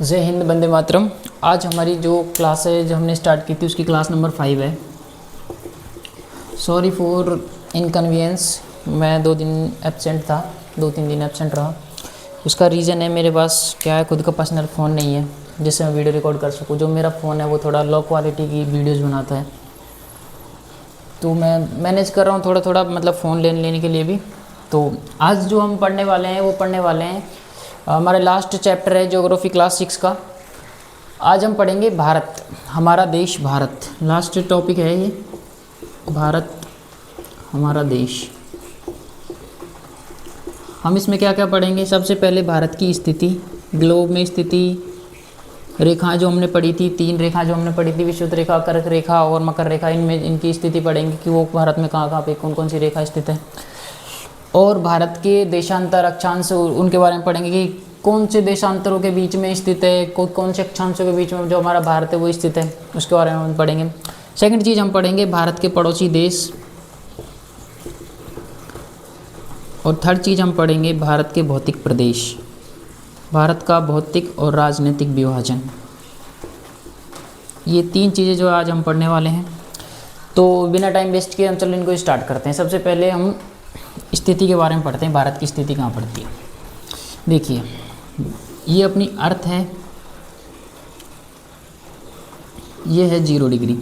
जय हिंद, वंदे मातरम। आज हमारी जो क्लास है जो हमने स्टार्ट की थी उसकी क्लास नंबर 5 है। सॉरी फॉर इनकन्वीनियंस, मैं 2 दिन एब्सेंट था, 2-3 दिन एब्सेंट रहा। उसका रीज़न है मेरे पास क्या है, खुद का पर्सनल फ़ोन नहीं है जिससे मैं वीडियो रिकॉर्ड कर सकूँ। जो मेरा फ़ोन है वो थोड़ा लो क्वालिटी की वीडियोज़ बनाता है, तो मैं मैनेज कर रहा हूँ थोड़ा थोड़ा, मतलब फ़ोन लेने के लिए भी। तो आज जो हम पढ़ने वाले हैं वो पढ़ने वाले हैं, हमारे लास्ट चैप्टर है ज्योग्राफी क्लास 6 का। आज हम पढ़ेंगे भारत, हमारा देश भारत। लास्ट टॉपिक है ये, भारत हमारा देश। हम इसमें क्या क्या पढ़ेंगे, सबसे पहले भारत की स्थिति, ग्लोब में स्थिति, रेखाएं जो हमने पढ़ी थी, 3 रेखा जो हमने पढ़ी थी, विषुवत रेखा, कर्क रेखा और मकर रेखा, इनमें इनकी स्थिति पढ़ेंगे कि वो भारत में कहाँ कहाँ पे कौन कौन सी रेखा स्थित है। और भारत के देशांतर अक्षांश, उनके बारे में पढ़ेंगे कि कौन से देशांतरों के बीच में स्थित है, कौन से अक्षांशों के बीच में जो हमारा भारत है वो स्थित है, उसके बारे में हम पढ़ेंगे। सेकंड चीज़ हम पढ़ेंगे भारत के पड़ोसी देश। और थर्ड चीज़ हम पढ़ेंगे भारत के भौतिक प्रदेश, भारत का भौतिक और राजनीतिक विभाजन। ये 3 चीज़ें जो आज हम पढ़ने वाले हैं। तो बिना टाइम वेस्ट किए हम चलो इनको स्टार्ट करते हैं। सबसे पहले हम स्थिति के बारे में पढ़ते हैं, भारत की स्थिति कहाँ पड़ती है। देखिए, ये अपनी अर्थ है, ये है 0 डिग्री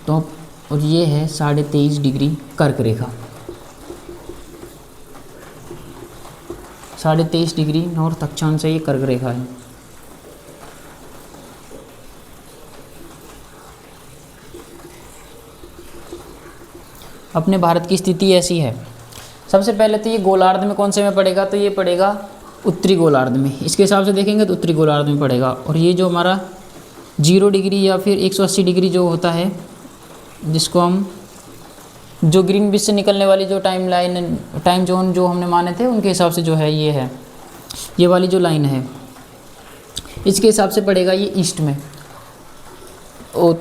तो, और ये है 23.5 डिग्री कर्क रेखा, 23.5 डिग्री नॉर्थ अक्षांश से ये कर्क रेखा है। अपने भारत की स्थिति ऐसी है। सबसे पहले तो ये गोलार्ध में कौन से में पड़ेगा, तो ये पड़ेगा उत्तरी गोलार्ध में। इसके हिसाब से देखेंगे तो उत्तरी गोलार्ध में पड़ेगा। और ये जो हमारा 0 डिग्री या फिर 180 डिग्री जो होता है, जिसको हम जो ग्रीनविच से निकलने वाली जो टाइम जोन जो हमने माने थे, उनके हिसाब से जो है ये है, ये वाली जो लाइन है, इसके हिसाब से पड़ेगा ये ईस्ट में।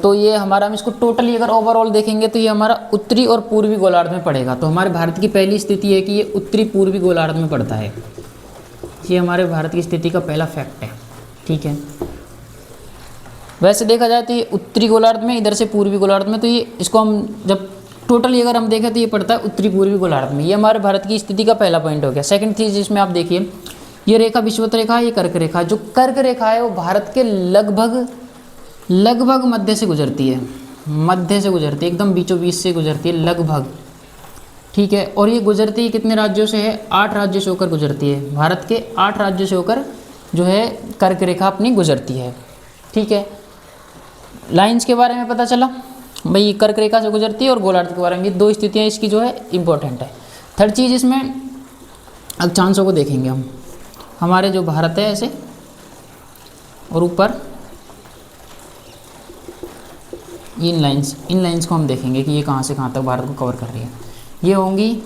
तो ये हमारा, हम इसको टोटली अगर ओवरऑल देखेंगे तो ये हमारा उत्तरी और पूर्वी गोलार्ध में पड़ेगा। तो हमारे भारत की पहली स्थिति है कि ये उत्तरी पूर्वी गोलार्ध में पड़ता है। ये हमारे भारत की स्थिति का पहला फैक्ट है, ठीक है। वैसे देखा जाए तो ये उत्तरी गोलार्ध में, इधर से पूर्वी गोलार्ध में, तो ये इसको हम जब टोटली अगर हम देखें तो ये पड़ता है उत्तरी पूर्वी गोलार्ध में। ये हमारे भारत की स्थिति का पहला पॉइंट हो गया। सेकंड चीज़ जिसमें आप देखिए, ये रेखा विषुवत रेखा है, ये कर्क रेखा। जो कर्क रेखा है वो भारत के लगभग मध्य से गुजरती है, एकदम बीचों बीच से गुजरती है लगभग, ठीक है। और ये गुजरती है कितने राज्यों से है, 8 राज्यों से होकर गुजरती है। भारत के 8 राज्यों से होकर जो है कर्क रेखा अपनी गुजरती है, ठीक है। लाइंस के बारे में पता चला भाई, कर्क रेखा से गुजरती है, और गोलार्ध के बारे में। ये 2 स्थितियाँ इसकी जो है इम्पोर्टेंट है। थर्ड चीज़ इसमें अक्षांशों को देखेंगे हम। हमारे जो भारत है ऐसे, और ऊपर इन लाइंस को हम देखेंगे कि ये कहाँ से कहाँ तक भारत को कवर कर रही है। ये होंगी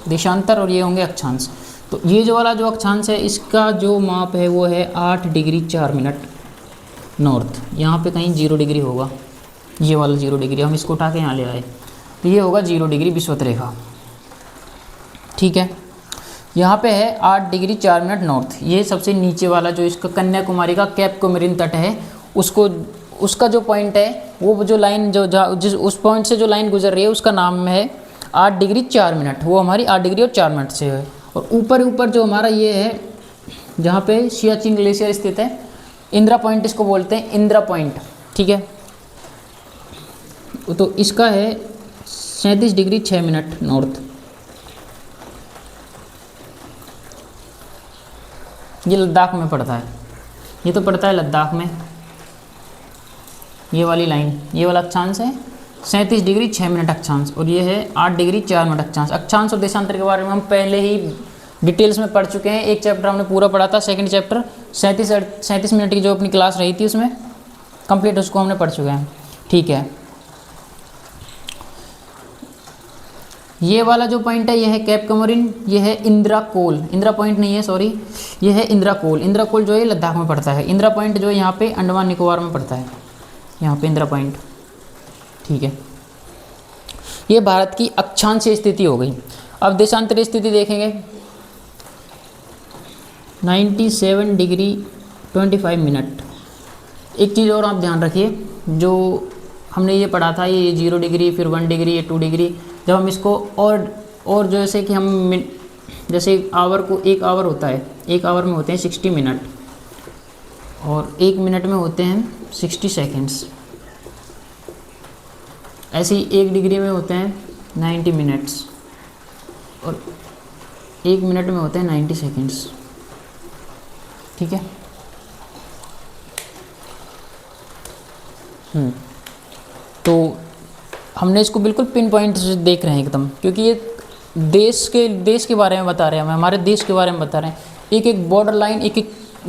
देशांतर और ये होंगे अक्षांश। तो ये जो वाला जो अक्षांश है, इसका जो माप है वो है 8 डिग्री 4 मिनट नॉर्थ। यहाँ पे कहीं 0 डिग्री होगा, ये वाला 0 डिग्री, हम इसको उठा के यहाँ ले आए, तो ये होगा 0 डिग्री विषुवत रेखा, ठीक है। यहाँ पे है 8 डिग्री 4 मिनट नॉर्थ। ये सबसे नीचे वाला जो इसका कन्याकुमारी का कैप कोमरिन तट है, उसका जो पॉइंट है, वो जो लाइन जिस उस पॉइंट से जो लाइन गुजर रही है उसका नाम है 8 डिग्री 4 मिनट। वो हमारी 8 डिग्री और 4 मिनट से है। और ऊपर जो हमारा ये है, जहाँ पे सियाचिन ग्लेशियर स्थित है, इंदिरा पॉइंट इसको बोलते हैं, इंदिरा पॉइंट, ठीक है। तो इसका है 37 डिग्री 6 मिनट नॉर्थ। ये लद्दाख में पड़ता है, ये तो पड़ता है लद्दाख में। ये वाली लाइन, ये वाला अक्षांश है 37 डिग्री 6 मिनट अक्षांश, और ये है 8 डिग्री 4 मिनट अक्षांश। अक्षांश और देशांतर के बारे में हम पहले ही डिटेल्स में पढ़ चुके हैं। एक चैप्टर हमने पूरा पढ़ा था, सेकंड चैप्टर 37 मिनट की जो अपनी क्लास रही थी उसमें कंप्लीट, उसको हमने पढ़ चुके हैं, ठीक है। ये वाला जो पॉइंट है ये है कैप कोमोरिन, ये है इंदिरा पॉइंट नहीं है, सॉरी, ये है इंदिरा कोल जो है लद्दाख में पड़ता है। इंदिरा पॉइंट जो है यहाँ पे अंडमान निकोबार में पड़ता है, यहाँ पे इंदिरा पॉइंट, ठीक है। ये भारत की अक्षांशीय स्थिति हो गई। अब देशांतरीय स्थिति देखेंगे। 97 डिग्री 25 मिनट। एक चीज़ और आप ध्यान रखिए, जो हमने ये पढ़ा था, ये 0 डिग्री, फिर 1 डिग्री, ये 2 डिग्री, जब हम इसको और जैसे कि हम जैसे आवर को, 1 आवर होता है, 1 आवर में होते हैं 60 मिनट और 1 मिनट में होते हैं 60 सेकेंड्स। ऐसे ही 1 डिग्री में होते हैं 90 मिनट्स और 1 मिनट में होते हैं 90 सेकेंड्स। ठीक है। तो हमने इसको बिल्कुल पिन पॉइंट से देख रहे हैं एकदम, क्योंकि ये देश के बारे में बता रहे हैं, हमें हमारे देश के बारे में बता रहे हैं। एक एक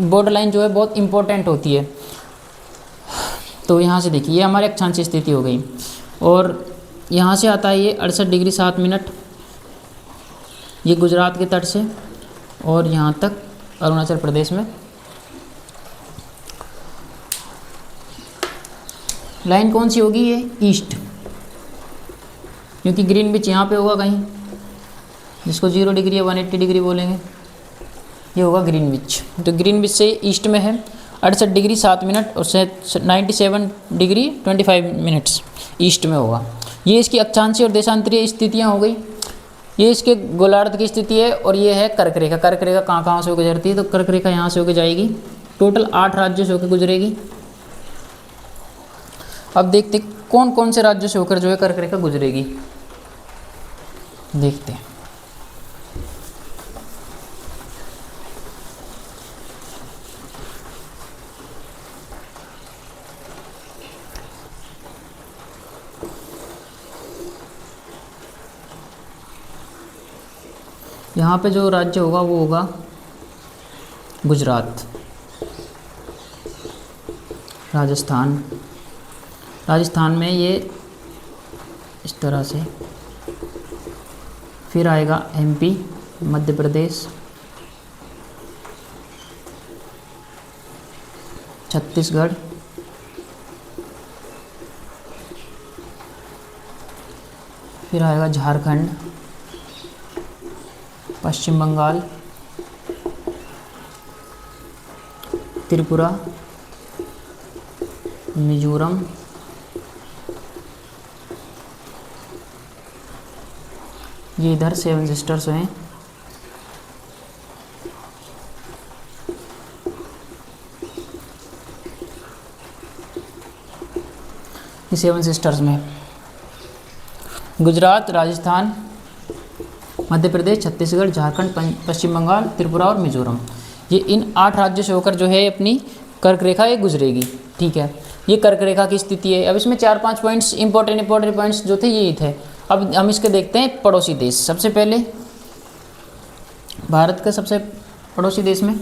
बॉर्डर लाइन जो है बहुत इंपॉर्टेंट होती है। तो यहाँ से देखिए, ये हमारे अक्षांश स्थिति हो गई और यहाँ से आता है ये 68 डिग्री 7 मिनट, ये गुजरात के तट से और यहाँ तक अरुणाचल प्रदेश में। लाइन कौन सी होगी? ये ईस्ट, क्योंकि ग्रीनविच यहाँ पे होगा कहीं, जिसको 0 डिग्री या 180 डिग्री बोलेंगे, ये होगा ग्रीनविच। तो ग्रीनविच से ईस्ट में है 68 डिग्री 7 मिनट और 97 डिग्री 25 मिनट्स ईस्ट में होगा। ये इसकी अक्षांशीय और देशांतरीय स्थितियाँ हो गई। ये इसके गोलार्ध की स्थिति है और ये है कर्क रेखा। कर्क रेखा कहाँ कहाँ से होकर गुजरती है? तो कर्क रेखा यहाँ से होकर जाएगी, टोटल 8 राज्यों से होकर गुजरेगी। अब देखते कौन कौन से राज्यों से होकर जो है कर्क रेखा गुजरेगी, देखते हैं। यहाँ पे जो राज्य होगा वो होगा गुजरात, राजस्थान। राजस्थान में ये इस तरह से, फिर आएगा एमपी, मध्य प्रदेश, छत्तीसगढ़, फिर आएगा झारखंड, पश्चिम बंगाल, त्रिपुरा, मिजोरम, ये इधर 7 सिस्टर्स हैं, ये 7 सिस्टर्स में गुजरात, राजस्थान, मध्य प्रदेश, छत्तीसगढ़, झारखंड, पश्चिम बंगाल, त्रिपुरा और मिजोरम। ये इन 8 राज्यों से होकर जो है अपनी कर्क रेखा ये गुजरेगी। ठीक है, ये कर्क रेखा की स्थिति है। अब इसमें 4-5 पॉइंट्स इंपॉर्टेंट पॉइंट्स जो थे यही थे। अब हम इसके देखते हैं पड़ोसी देश। सबसे पहले भारत का सबसे पड़ोसी देश में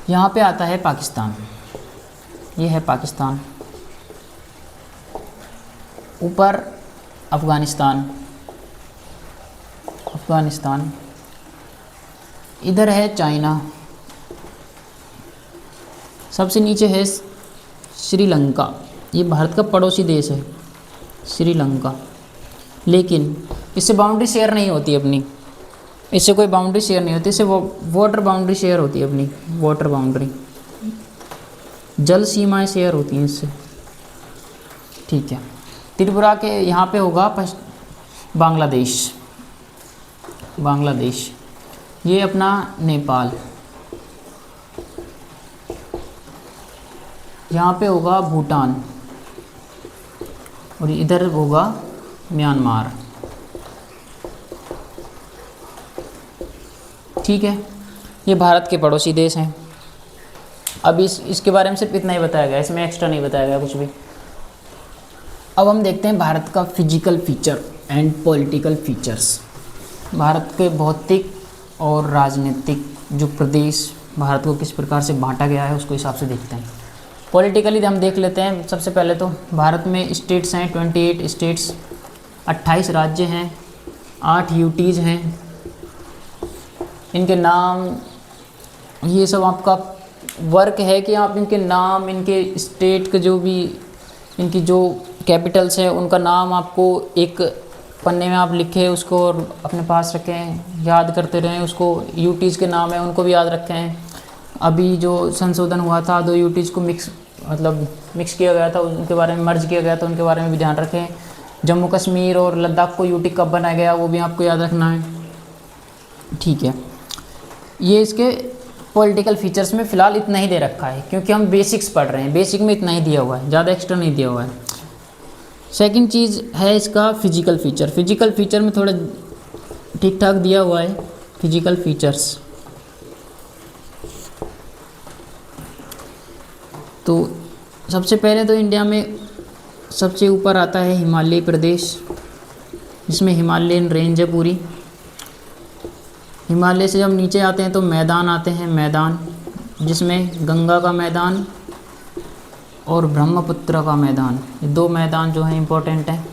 यहाँ पे आता है पाकिस्तान। ये है पाकिस्तान, ऊपर अफ़गानिस्तान, इधर है चाइना, सबसे नीचे है श्रीलंका। ये भारत का पड़ोसी देश है श्रीलंका, लेकिन इससे बाउंड्री शेयर नहीं होती अपनी, इससे कोई बाउंड्री शेयर नहीं होती, इससे वो वाटर बाउंड्री शेयर होती है अपनी, वाटर बाउंड्री, जल सीमाएं शेयर होती हैं इससे। ठीक है, त्रिपुरा के यहाँ पे होगा बांग्लादेश, ये अपना नेपाल, यहाँ पे होगा भूटान और इधर होगा म्यांमार। ठीक है, ये भारत के पड़ोसी देश हैं। अब इसके बारे में सिर्फ इतना ही बताया गया, इसमें एक्स्ट्रा नहीं बताया गया कुछ भी। अब हम देखते हैं भारत का physical feature and political features. Bharat के भौतिक और राजनीतिक जो प्रदेश भारत को किस प्रकार से बांटा गया है उसको हिसाब से देखते हैं। पॉलिटिकली हम देख लेते हैं। सबसे पहले तो भारत में स्टेट्स हैं 28 स्टेट्स, 28 राज्य हैं, 8 यूटीज़ हैं। इनके नाम, ये सब आपका वर्क है कि आप इनके नाम, इनके स्टेट के जो भी इनकी जो कैपिटल्स हैं उनका नाम आपको एक पन्ने में आप लिखे उसको और अपने पास रखें, याद करते रहें उसको। यूटीज़ के नाम है उनको भी याद रखें। अभी जो संशोधन हुआ था 2 यूटीज़ को मिक्स किया गया था, उनके बारे में मर्ज किया गया था, उनके बारे में भी ध्यान रखें। जम्मू कश्मीर और लद्दाख को यूटी कब बनाया गया वो भी आपको याद रखना है, ठीक है। ये इसके पॉलिटिकल फीचर्स में फ़िलहाल इतना ही दे रखा है क्योंकि हम बेसिक्स पढ़ रहे हैं, बेसिक में इतना ही दिया हुआ है, ज़्यादा एक्स्ट्रा नहीं दिया हुआ है। सेकंड चीज़ है इसका फिजिकल फीचर। फिजिकल फीचर में थोड़ा ठीक ठाक दिया हुआ है फिजिकल फीचर्स। तो सबसे पहले तो इंडिया में सबसे ऊपर आता है हिमालय प्रदेश, जिसमें हिमालयन रेंज है पूरी। हिमालय से जब नीचे आते हैं तो मैदान आते हैं, मैदान जिसमें गंगा का मैदान और ब्रह्मपुत्र का मैदान, ये 2 मैदान जो हैं इम्पोर्टेंट हैं।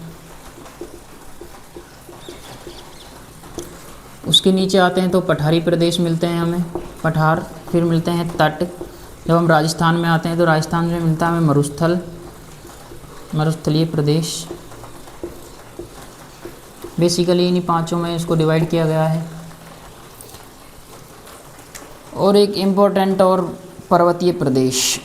उसके नीचे आते हैं तो पठारी प्रदेश मिलते हैं हमें, पठार। फिर मिलते हैं तट। जब हम राजस्थान में आते हैं तो राजस्थान में मिलता है हमें मरुस्थल, मरुस्थलीय प्रदेश। बेसिकली इन्हीं 5 में इसको डिवाइड किया गया है। और एक इम्पोर्टेंट और पर्वतीय प्रदेश,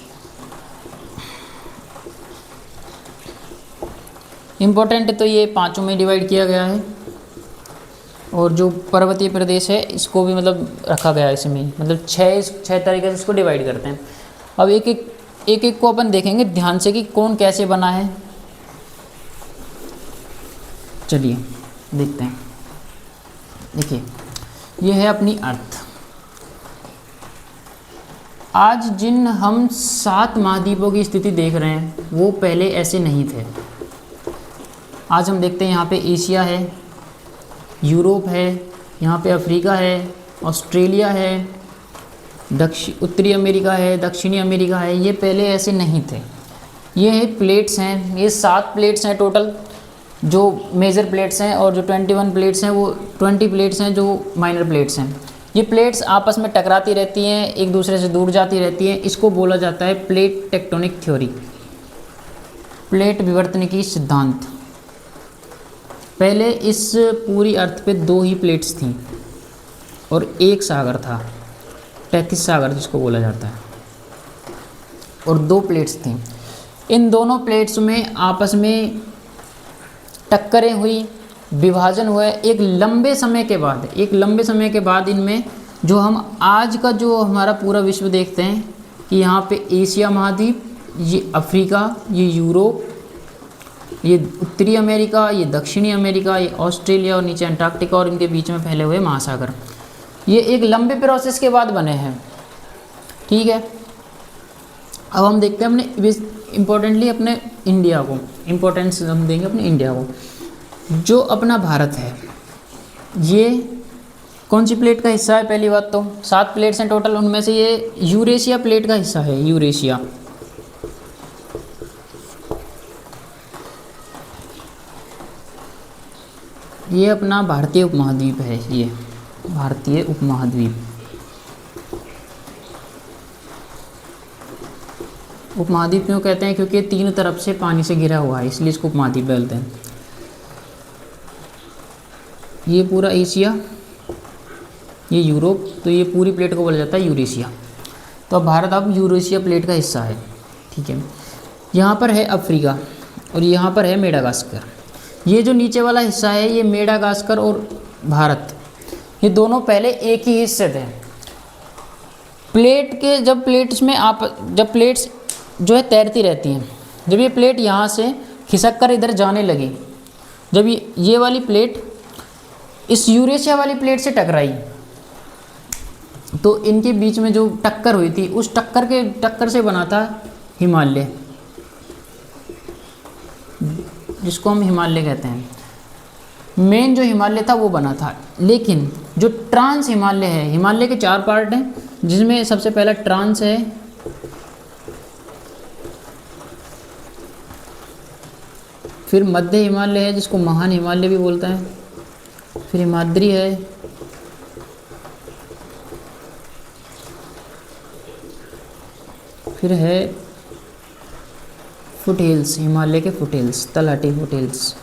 इम्पोर्टेंट तो ये 5 में डिवाइड किया गया है। और जो पर्वतीय प्रदेश है इसको भी रखा गया है इसमें, 6 तरीके से इसको डिवाइड करते हैं। अब एक को अपन देखेंगे ध्यान से कि कौन कैसे बना है। चलिए देखते हैं। देखिए ये है अपनी अर्थ। आज जिन हम 7 महाद्वीपों की स्थिति देख रहे हैं वो पहले ऐसे नहीं थे। आज हम देखते हैं यहाँ पे एशिया है, यूरोप है, यहाँ पे अफ्रीका है, ऑस्ट्रेलिया है, उत्तरी अमेरिका है, दक्षिणी अमेरिका है। ये पहले ऐसे नहीं थे। ये है प्लेट्स हैं, ये 7 प्लेट्स हैं टोटल जो मेजर प्लेट्स हैं, और जो 21 प्लेट्स हैं वो 20 प्लेट्स हैं जो माइनर प्लेट्स हैं। ये प्लेट्स आपस में टकराती रहती हैं, एक दूसरे से दूर जाती रहती हैं। इसको बोला जाता है प्लेट टेक्टोनिक थ्योरी, प्लेट विवर्तनिकी सिद्धांत। पहले इस पूरी अर्थ पे 2 ही प्लेट्स थीं और एक सागर था, टैथिस सागर जिसको बोला जाता है, और 2 प्लेट्स थीं। इन दोनों प्लेट्स में आपस में टक्करें हुई, विभाजन हुआ। एक लंबे समय के बाद इनमें जो हम आज का जो हमारा पूरा विश्व देखते हैं कि यहाँ पे एशिया महाद्वीप, ये अफ्रीका, ये यूरोप, ये उत्तरी अमेरिका, ये दक्षिणी अमेरिका, ये ऑस्ट्रेलिया और नीचे अंटार्कटिका और इनके बीच में फैले हुए महासागर, ये एक लंबे प्रोसेस के बाद बने हैं, ठीक है। अब हम देखते हैं अपने इम्पोर्टेंटली अपने इंडिया को, इम्पोर्टेंस हम देंगे अपने इंडिया को। जो अपना भारत है ये कौन सी प्लेट का हिस्सा है? पहली बात तो 7 प्लेट्स हैं टोटल, उनमें से ये यूरेशिया प्लेट का हिस्सा है, यूरेशिया। ये अपना भारतीय उपमहाद्वीप है, ये भारतीय उपमहाद्वीप। उपमहाद्वीप क्यों कहते हैं? क्योंकि 3 तरफ से पानी से घिरा हुआ है, इसलिए इसको उपमहाद्वीप बोलते हैं। ये पूरा एशिया, ये यूरोप, तो ये पूरी प्लेट को बोला जाता है यूरेशिया। तो अब भारत अब यूरेशिया प्लेट का हिस्सा है, ठीक है। यहाँ पर है अफ्रीका और यहाँ पर है मेडागास्कर। ये जो नीचे वाला हिस्सा है ये मेडागास्कर और भारत, ये दोनों पहले एक ही हिस्से थे। प्लेट के जब प्लेट्स जो है तैरती रहती हैं, जब ये प्लेट यहाँ से खिसक कर इधर जाने लगी, जब ये वाली प्लेट इस यूरेशिया वाली प्लेट से टकराई, तो इनके बीच में जो टक्कर हुई थी उस टक्कर से बना था हिमालय, जिसको हम हिमालय कहते हैं। मेन जो हिमालय था वो बना था। लेकिन जो ट्रांस हिमालय है, हिमालय के 4 पार्ट हैं, जिसमें सबसे पहला ट्रांस है, फिर मध्य हिमालय है जिसको महान हिमालय भी बोलता है, फिर हिमाद्री है, फिर है फुट हिल्स, हिमालय के फुट हिल्स, तलहटी फुट हिल्स,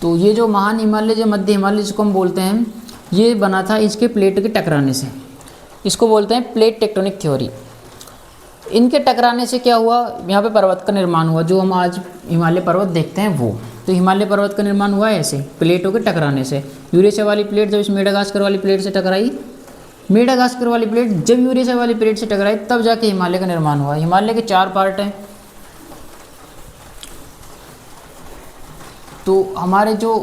तो ये जो महान हिमालय, जो मध्य हिमालय जिसको हम बोलते हैं, ये बना था इसके प्लेट के टकराने से। इसको बोलते हैं प्लेट टेक्टोनिक थ्योरी। इनके टकराने से क्या हुआ, यहाँ पे पर्वत का निर्माण हुआ, जो हम आज हिमालय पर्वत देखते हैं वो। तो हिमालय पर्वत का निर्माण हुआ है ऐसे प्लेटों के टकराने से। यूरेशिया वाली प्लेट जब इस मेडागास्कर वाली प्लेट से टकराई, मेडागास्कर वाली प्लेट जब यूरेशिया वाली प्लेट से टकराई, तब जाके हिमालय का निर्माण हुआ। हिमालय के 4 पार्ट हैं। तो हमारे जो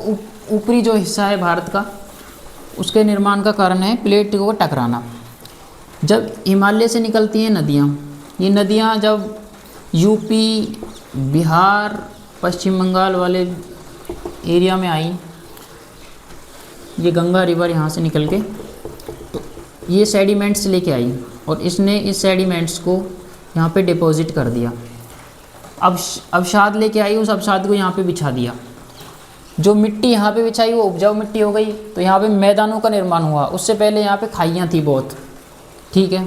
ऊपरी जो हिस्सा है भारत का, उसके निर्माण का कारण है प्लेट को टकराना। जब हिमालय से निकलती हैं नदियाँ, ये नदियाँ जब यूपी, बिहार, पश्चिम बंगाल वाले एरिया में आई, ये गंगा रिवर यहाँ से निकल के, तो ये सेडिमेंट्स लेके आई और इसने इस सेडिमेंट्स को यहाँ पे डिपॉजिट कर दिया। अब अवसाद लेके आई, उस अवसाद को यहाँ पे बिछा दिया। जो मिट्टी यहाँ पे बिछाई वो उपजाऊ मिट्टी हो गई, तो यहाँ पे मैदानों का निर्माण हुआ। उससे पहले यहाँ पे खाइयाँ थी बहुत, ठीक है।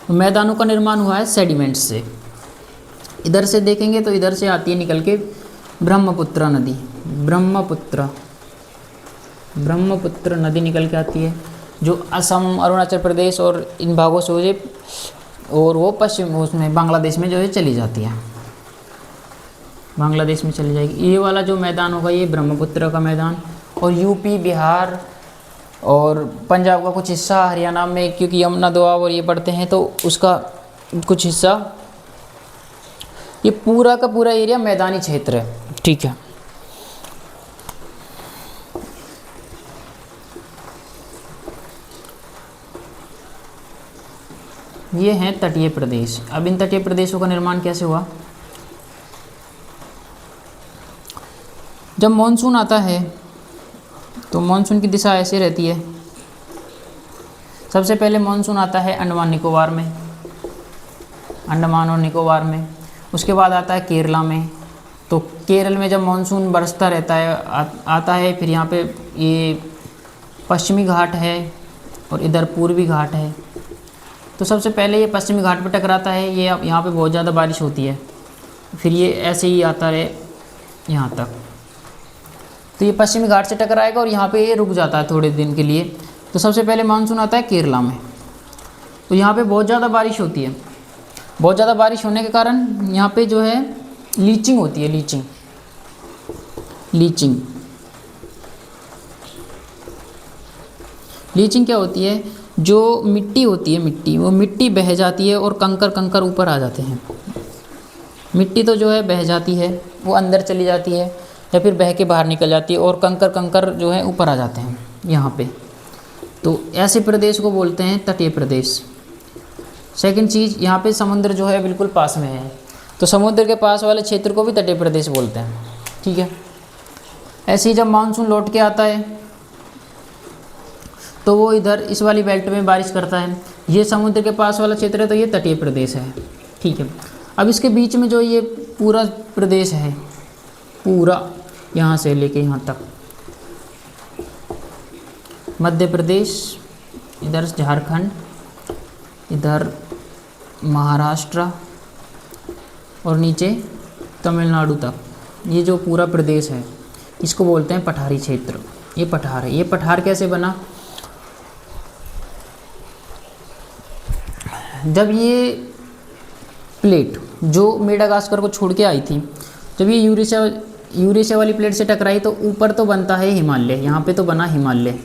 तो मैदानों का निर्माण हुआ है सेडिमेंट्स से। इधर से देखेंगे तो इधर से आती है निकल के ब्रह्मपुत्र नदी। ब्रह्मपुत्र नदी निकल के आती है, जो असम, अरुणाचल प्रदेश और इन भागों से हो, और वो पश्चिम उसमें बांग्लादेश में जो है चली जाती है, बांग्लादेश में चली जाएगी। ये वाला जो मैदान होगा ये ब्रह्मपुत्र का मैदान। और यूपी, बिहार और पंजाब का कुछ हिस्सा, हरियाणा में क्योंकि यमुना दोआब और ये पड़ते हैं, तो उसका कुछ हिस्सा, ये पूरा का पूरा एरिया मैदानी क्षेत्र है, ठीक है। ये हैं तटीय प्रदेश। अब इन तटीय प्रदेशों का निर्माण कैसे हुआ, जब मॉनसून आता है तो मॉनसून की दिशा ऐसे रहती है। सबसे पहले मॉनसून आता है अंडमान निकोबार में, अंडमान और निकोबार में। उसके बाद आता है केरला में। तो केरल में जब मॉनसून बरसता रहता है, आता है, फिर यहाँ पे ये पश्चिमी घाट है और इधर पूर्वी घाट है। तो सबसे पहले ये पश्चिमी घाट पर टकराता है, ये यहाँ पे बहुत ज़्यादा बारिश होती है, फिर ये ऐसे ही आता रहे यहाँ तक। तो ये पश्चिमी घाट से टकराएगा और यहाँ पे ये रुक जाता है थोड़े दिन के लिए। तो सबसे पहले मानसून आता है केरला में। तो यहाँ पे बहुत ज़्यादा बारिश होती है। बहुत ज़्यादा बारिश होने के कारण यहाँ पे जो है लीचिंग होती है, लीचिंग क्या होती है, जो मिट्टी होती है, वो मिट्टी बह जाती है और कंकर ऊपर आ जाते हैं। मिट्टी तो जो है बह जाती है, वो अंदर चली जाती है या फिर बह के बाहर निकल जाती है, और कंकर जो है ऊपर आ जाते हैं यहाँ पे। तो ऐसे प्रदेश को बोलते हैं तटीय प्रदेश। सेकंड चीज़, यहाँ पे समुद्र जो है बिल्कुल पास में है, तो समुद्र के पास वाले क्षेत्र को भी तटीय प्रदेश बोलते हैं, ठीक है। ऐसे ही जब मानसून लौट के आता है तो वो इधर इस वाली बेल्ट में बारिश करता है। ये समुद्र के पास वाला क्षेत्र है, तो ये तटीय प्रदेश है, ठीक है। अब इसके बीच में जो ये पूरा प्रदेश है, पूरा यहाँ से लेके यहाँ तक, मध्य प्रदेश, इधर झारखंड, इधर महाराष्ट्र और नीचे तमिलनाडु तक, ये जो पूरा प्रदेश है इसको बोलते हैं पठारी क्षेत्र। ये पठार है। ये पठार कैसे बना, जब ये प्लेट जो मेडागास्कर को छोड़ के आई थी, जब ये यूरेशिया वाली प्लेट से टकराई, तो ऊपर तो बनता है हिमालय, यहाँ पे तो बना हिमालय,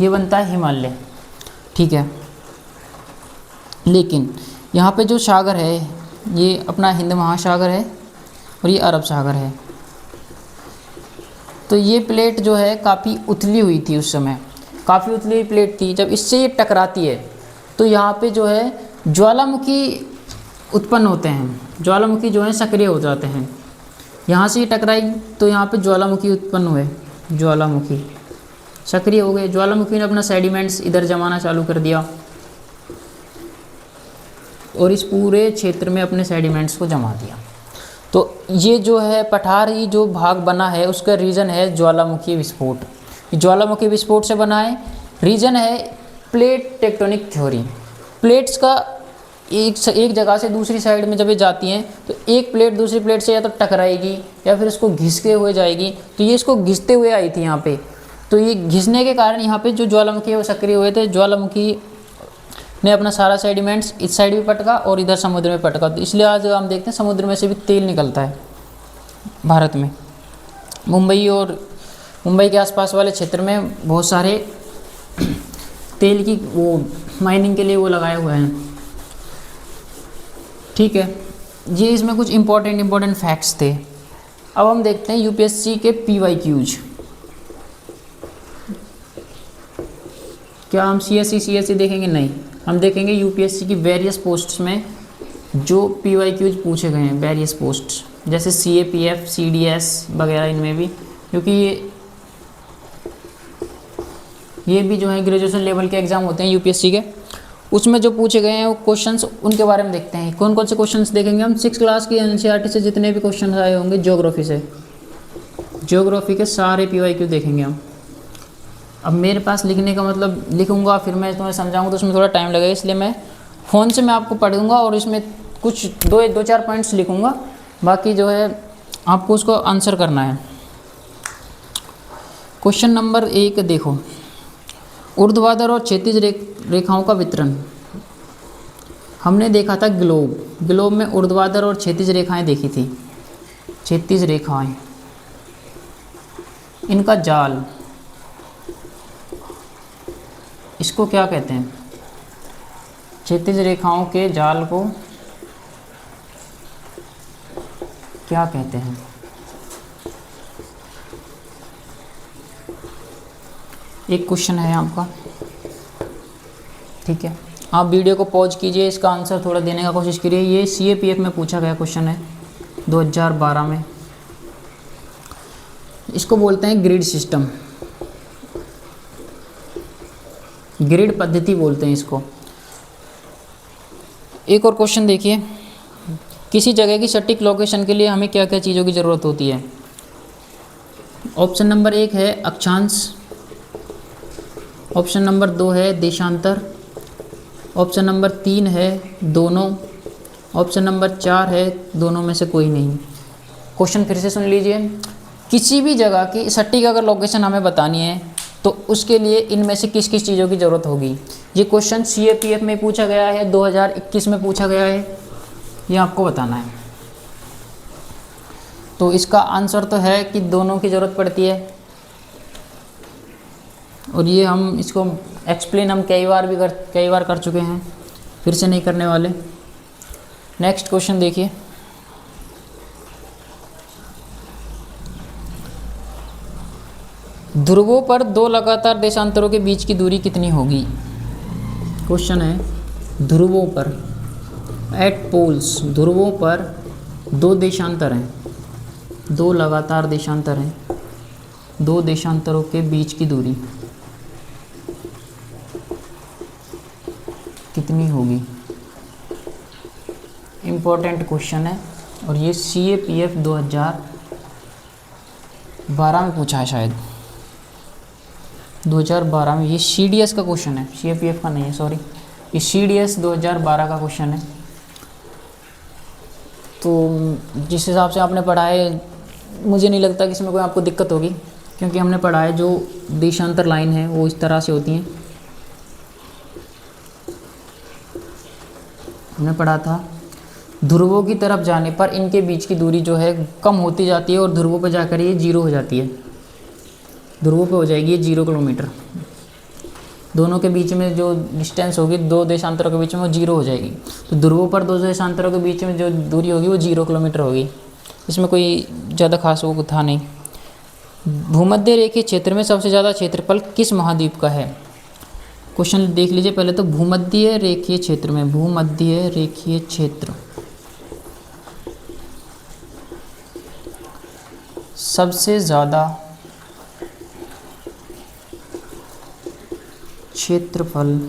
ये बनता है हिमालय, ठीक है। लेकिन यहाँ पे जो सागर है ये अपना हिंद महासागर है और ये अरब सागर है। तो ये प्लेट जो है काफ़ी उथली हुई थी उस समय, काफ़ी उथली हुई प्लेट थी। जब इससे ये टकराती है तो यहाँ पे जो है ज्वालामुखी उत्पन्न होते हैं, ज्वालामुखी जो है सक्रिय हो जाते हैं। यहाँ से ये टकराई तो यहाँ पे ज्वालामुखी उत्पन्न हुए, ज्वालामुखी सक्रिय हो गए। ज्वालामुखी ने अपना सेडिमेंट्स इधर जमाना चालू कर दिया और इस पूरे क्षेत्र में अपने सेडिमेंट्स को जमा दिया। तो ये जो है पठारी जो भाग बना है उसका रीज़न है ज्वालामुखी विस्फोट। ज्वालामुखी विस्फोट से बना है। रीज़न है प्लेट टेक्टोनिक थ्योरी। प्लेट्स का एक जगह से दूसरी साइड में जब ये जाती हैं तो एक प्लेट दूसरी प्लेट से या तो टकराएगी या फिर इसको घिसके हुए जाएगी। तो ये इसको घिसते हुए आई थी यहाँ पे, तो ये घिसने के कारण यहाँ पे जो ज्वालामुखी है वो सक्रिय हुए थे। ज्वालामुखी ने अपना सारा सेडिमेंट्स इस साइड भी पटका और इधर समुद्र में पटका। तो इसलिए आज हम देखते हैं समुद्र में से भी तेल निकलता है भारत में। मुंबई और मुंबई के आसपास वाले क्षेत्र में बहुत सारे तेल की वो माइनिंग के लिए वो लगाए हुए हैं। ठीक है, ये इसमें कुछ इम्पोर्टेंट फैक्ट्स थे। अब हम देखते हैं यूपीएससी के PYQs। क्या हम CSE देखेंगे? नहीं, हम देखेंगे यूपीएससी की वेरियस पोस्ट्स में जो PYQs पूछे गए हैं, वेरियस पोस्ट्स जैसे CAPF, CDS वगैरह, इनमें भी, क्योंकि ये भी जो है ग्रेजुएशन लेवल के एग्ज़ाम होते हैं यूपीएससी के, उसमें जो पूछे गए हैं वो क्वेश्चंस, उनके बारे में देखते हैं। कौन कौन से क्वेश्चंस देखेंगे हम? 6 क्लास की NCERT से जितने भी क्वेश्चन आए होंगे, ज्योग्राफी से, ज्योग्राफी के सारे PYQ देखेंगे हम। अब मेरे पास लिखने का मतलब लिखूंगा फिर मैं तुम्हें समझाऊंगा तो उसमें थोड़ा टाइम लगेगा, इसलिए मैं फ़ोन से मैं आपको पढ़ूंगा और इसमें कुछ दो चार पॉइंट्स लिखूंगा, बाकी जो है आपको उसको आंसर करना है। क्वेश्चन नंबर 1 देखो, ऊर्ध्वाधर और क्षैतिज रेखाओं का वितरण। हमने देखा था ग्लोब में ऊर्ध्वाधर और क्षैतिज रेखाएं देखी थी, क्षैतिज रेखाएं, इनका जाल, इसको क्या कहते हैं? क्षैतिज रेखाओं के जाल को क्या कहते हैं? एक क्वेश्चन है आपका, ठीक है, आप वीडियो को पॉज कीजिए, इसका आंसर थोड़ा देने का कोशिश करिए। ये CAPF में पूछा गया क्वेश्चन है 2012 में। इसको बोलते हैं ग्रिड सिस्टम, ग्रिड पद्धति बोलते हैं इसको। एक और क्वेश्चन देखिए, किसी जगह की सटीक लोकेशन के लिए हमें क्या क्या चीज़ों की ज़रूरत होती है? ऑप्शन नंबर 1 है अक्षांश, ऑप्शन नंबर 2 है देशांतर, ऑप्शन नंबर 3 है दोनों, ऑप्शन नंबर 4 है दोनों में से कोई नहीं। क्वेश्चन फिर से सुन लीजिए, किसी भी जगह की सटीक अगर लोकेशन हमें बतानी है तो उसके लिए इनमें से किस किस चीज़ों की ज़रूरत होगी? ये क्वेश्चन CAPF में पूछा गया है, 2021 में पूछा गया है, ये आपको बताना है। तो इसका आंसर तो है कि दोनों की ज़रूरत पड़ती है, और ये हम इसको एक्सप्लेन हम कई बार कर चुके हैं, फिर से नहीं करने वाले। नेक्स्ट क्वेश्चन देखिए, ध्रुवों पर 2 लगातार देशांतरों के बीच की दूरी कितनी होगी? क्वेश्चन है ध्रुवों पर, एट पोल्स, ध्रुवों पर 2 देशांतर हैं, 2 लगातार देशांतर हैं, 2 देशांतरों के बीच की दूरी कितनी होगी? इम्पोर्टेंट क्वेश्चन है और ये CAPF 2012 में पूछा है, शायद 2012 में। ये CDS का क्वेश्चन है, CAPF का नहीं है, सॉरी, ये CDS 2012 का क्वेश्चन है। तो जिस हिसाब से आपने पढ़ा है मुझे नहीं लगता कि इसमें कोई आपको दिक्कत होगी, क्योंकि हमने पढ़ा है जो देशांतर लाइन है वो इस तरह से होती हैं। हमने पढ़ा था ध्रुवों की तरफ जाने पर इनके बीच की दूरी जो है कम होती जाती है और ध्रुवों पर जाकर ये 0 हो जाती है, ध्रुवों पे हो जाएगी ये 0 किलोमीटर। दोनों के बीच में जो डिस्टेंस होगी 2 देशांतरों के बीच में वो 0 हो जाएगी। तो ध्रुवों पर 2 देशांतरों के बीच में जो दूरी होगी वो 0 किलोमीटर होगी। इसमें कोई ज़्यादा खास वो था नहीं। भूमध्य रेखीय क्षेत्र में सबसे ज़्यादा क्षेत्रफल किस महाद्वीप का है? क्वेश्चन देख लीजिए पहले तो। भूमध्य रेखीय क्षेत्र में, भूमध्य रेखीय क्षेत्र, सबसे ज़्यादा क्षेत्रफल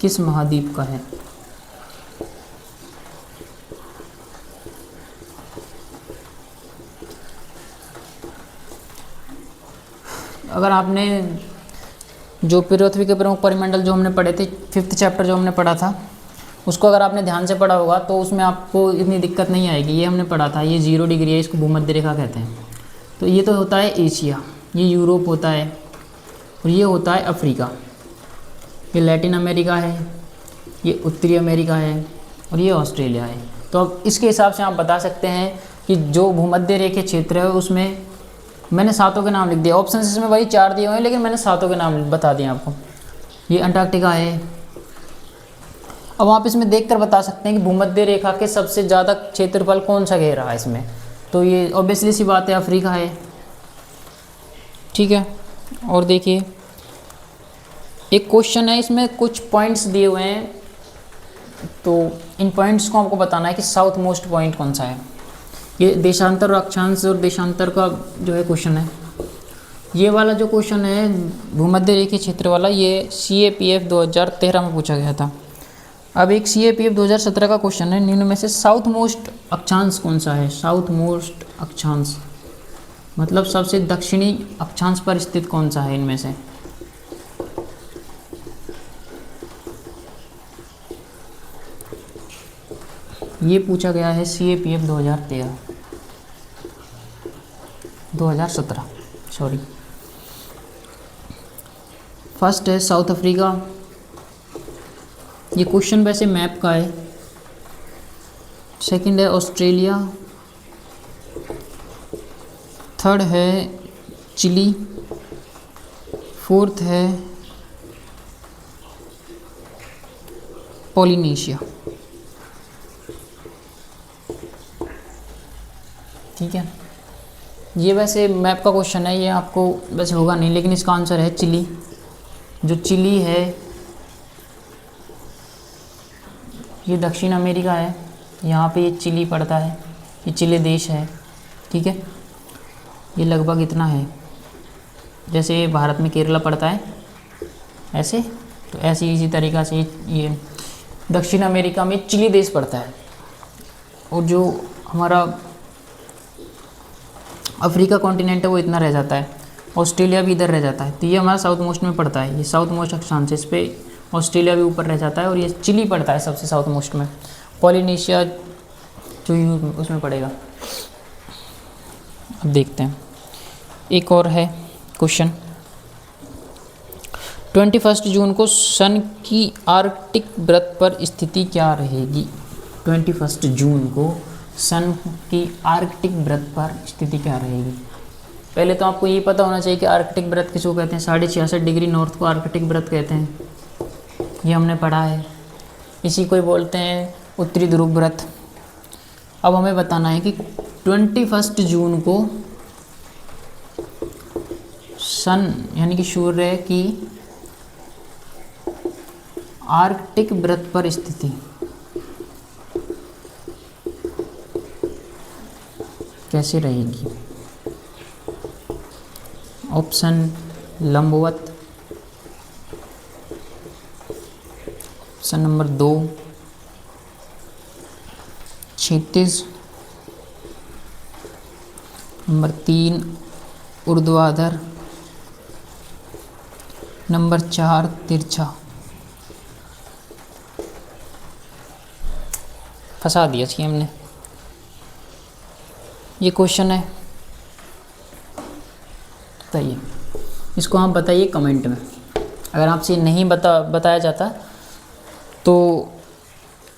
किस महाद्वीप का है? अगर आपने जो पृथ्वी के प्रमुख परिमंडल जो हमने पढ़े थे, 5th चैप्टर जो हमने पढ़ा था, उसको अगर आपने ध्यान से पढ़ा होगा तो उसमें आपको इतनी दिक्कत नहीं आएगी। ये हमने पढ़ा था, ये 0 डिग्री है, इसको भूमध्य रेखा कहते हैं। तो ये तो होता है एशिया, ये यूरोप होता है, और ये होता है अफ्रीका, ये लैटिन अमेरिका है, ये उत्तरी अमेरिका है, और ये ऑस्ट्रेलिया है। तो अब इसके हिसाब से आप बता सकते हैं कि जो भूमध्य रेखा क्षेत्र है उसमें मैंने 7 के नाम लिख दिया। ऑप्शन इसमें वही 4 दिए हुए हैं, लेकिन मैंने 7 के नाम बता दिए आपको। ये अंटार्कटिका है। अब आप इसमें देखकर बता सकते हैं कि भूमध्य रेखा के सबसे ज़्यादा क्षेत्रफल कौन सा घेर रहा है इसमें। तो ये ऑब्वियसली सी बात है, अफ्रीका है। ठीक है, और देखिए एक क्वेश्चन है, इसमें कुछ पॉइंट्स दिए हुए हैं, तो इन पॉइंट्स को आपको बताना है कि साउथ मोस्ट पॉइंट कौन सा है। ये देशांतर और अक्षांश और देशांतर का जो है क्वेश्चन है। ये वाला जो क्वेश्चन है भूमध्य रेखीय क्षेत्र वाला, ये CAPF 2013 में पूछा गया था। अब एक CAPF 2017 का क्वेश्चन है, निम्न में से साउथ मोस्ट अक्षांश कौन सा है। साउथ मोस्ट अक्षांश मतलब सबसे दक्षिणी अक्षांश पर स्थित कौन सा है इनमें से। ये पूछा गया है CAPF 2017 सॉरी। फर्स्ट है साउथ अफ्रीका, ये क्वेश्चन वैसे मैप का है। सेकंड है ऑस्ट्रेलिया, थर्ड है चिली, फोर्थ है पोलिनेशिया। ठीक है, ये वैसे मैप का क्वेश्चन है, ये आपको वैसे होगा नहीं, लेकिन इसका आंसर है चिली। जो चिली है ये दक्षिण अमेरिका है, यहाँ पे ये चिली पड़ता है, ये चिली देश है। ठीक है, ये लगभग इतना है, जैसे भारत में केरला पड़ता है ऐसे, तो ऐसे इसी तरीक़ा से ये दक्षिण अमेरिका में चिली देश पड़ता है। और जो हमारा अफ्रीका कॉन्टिनेंट है वो इतना रह जाता है, ऑस्ट्रेलिया भी इधर रह जाता है। तो ये हमारा साउथ मोस्ट में पड़ता है, ये साउथ मोस्ट अक्षांश, इस पे ऑस्ट्रेलिया भी ऊपर रह जाता है, और ये चिली पड़ता है सबसे साउथ मोस्ट में। पोलिनेशिया जो उसमें पड़ेगा। अब देखते हैं, एक और है क्वेश्चन। 21 जून को सन की आर्कटिक वृत्त पर स्थिति क्या रहेगी। 21 जून को सन की आर्कटिक वृत्त पर स्थिति क्या रहेगी। पहले तो आपको ये पता होना चाहिए कि आर्कटिक वृत्त किसको कहते हैं। 66.5 डिग्री नॉर्थ को आर्कटिक वृत्त कहते हैं, ये हमने पढ़ा है। इसी को ही बोलते हैं उत्तरी ध्रुव वृत्त। अब हमें बताना है कि 21 जून को सन यानी कि सूर्य की आर्कटिक वृत्त पर स्थिति कैसे रहेगी। ऑप्शन लंबवत, ऑप्शन नंबर 2 क्षैतिज, नंबर 3 ऊर्ध्वाधर, नंबर 4 तिरछा। फंसा दिया छी हमने। ये क्वेश्चन है, बताइए इसको, आप बताइए कमेंट में। अगर आपसे नहीं बताया जाता तो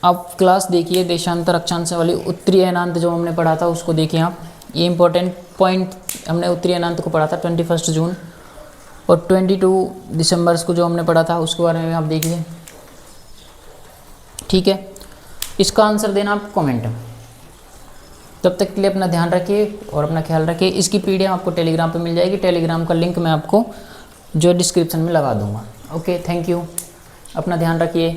आप क्लास देखिए, देशांतर अक्षांश वाली उत्तरी अयनांत जो हमने पढ़ा था उसको देखिए आप। ये इंपॉर्टेंट पॉइंट हमने उत्तरी अयनांत को पढ़ा था 21 जून, और 22 दिसंबर को जो हमने पढ़ा था उसके बारे में आप देखिए। ठीक है, इसका आंसर देना आप कमेंट में। तब तक के लिए अपना ध्यान रखिए और अपना ख्याल रखिए। इसकी PDF आपको टेलीग्राम पे मिल जाएगी, टेलीग्राम का लिंक मैं आपको जो डिस्क्रिप्शन में लगा दूंगा। ओके, थैंक यू, अपना ध्यान रखिए।